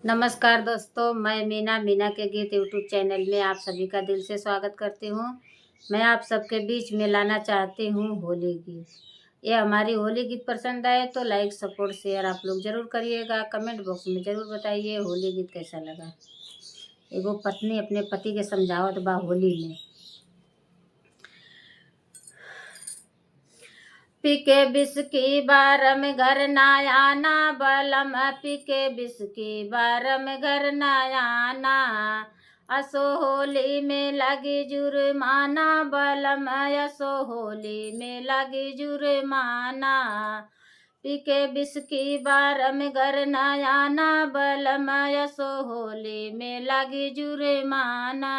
नमस्कार दोस्तों, मैं मीना के गीत यूट्यूब चैनल में आप सभी का दिल से स्वागत करती हूँ। मैं आप सबके बीच में लाना चाहती हूँ होली गीत। ये हमारी होली गीत पसंद आए तो लाइक सपोर्ट शेयर आप लोग ज़रूर करिएगा। कमेंट बॉक्स में ज़रूर बताइए होली गीत कैसा लगा। एगो पत्नी अपने पति के समझावत बा होली में। पीके बिस्की बारम घर ना आना बलम, पीके बिस्की बारम घर ना आना। असो होली में लगी जुर्माना बलम, असो होली में लगी जुर्माना। पीके बिस्की बारम घर ना आना बलम, असो होली में लगी जुर्माना।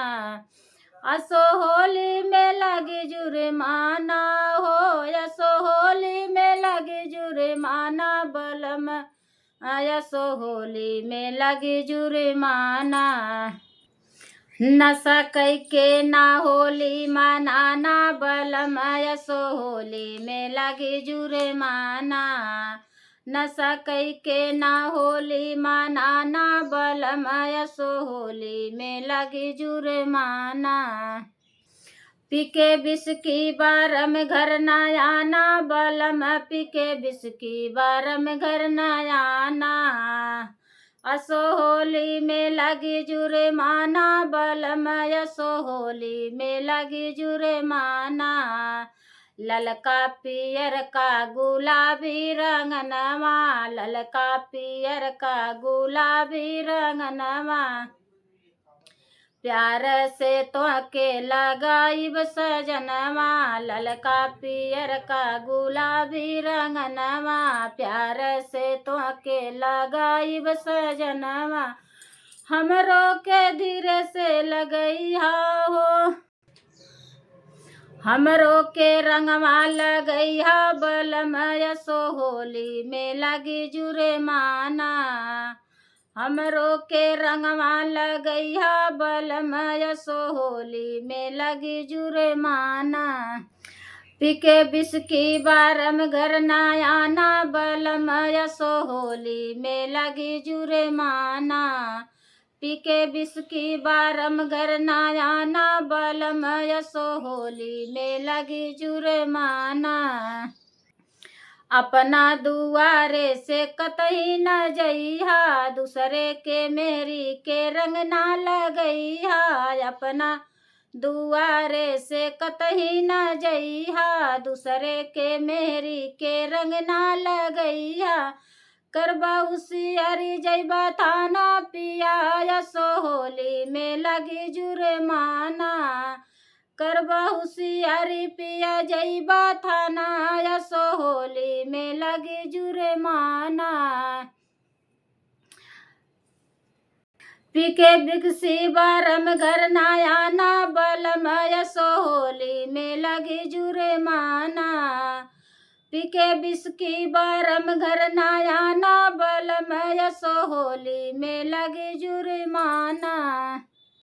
असो होली में लगी जुर्माना हो, असो होली में लगी जुर्माना बलम, असो होली में लगी जुर्माना। नशा कैके ना होली मनाना बलम, असो होली में लगी जुर्माना। नशा कैके ना होली मनाना बलम, असो होली में लगी जुर्माना। पीके बिस्की बारम घर ना आना बलम, पीके बिस्की बारम घर ना आना। असो होली में लगी जुर्माना बलम, असो होली में लगी जुर्माना। ललका पियर का गुलाबी रंगनवा, ललका पियर का गुलाबी रंगनवा। प्यार से तो के लगाइब सजनवा, ललका पियर का गुलाबी रंगनवा। प्यार से तो के लगाइब सजनवा, हमरो के धीरे से लगैहा हो। हमरो के रंगवा लगैहा बलम, असो होली में लगी जुर्माना। हमरो के रंगवा लगैहा बलम, असो होली में लगी जुर्माना। पीके बिस्की बारम घर ना आना बलम, असो होली में लगी जुर्माना। पीके बिस्की बारम घर ना आना बलम, असो होली में लगी जुर्माना। अपना दुआरे से कतई न जइहा, दूसरे के मेरी के रंग ना लगइहा। अपना दुआरे से कतई न जइहा, दूसरे के मेरी के रंग ना लगइहा। करबा होशियारी जइबा थाना पिया, असो होली में लगी जुर्माना। करबा होशियारी पिया जइबा थाना, असो होली में लगी जुर्माना। पीके बिस्की बारम घर ना आना बलम, असो होली में लगी जुर्माना। पीके बिस्की बारम घर ना आना बलम, असो होली में लगी जुर्माना।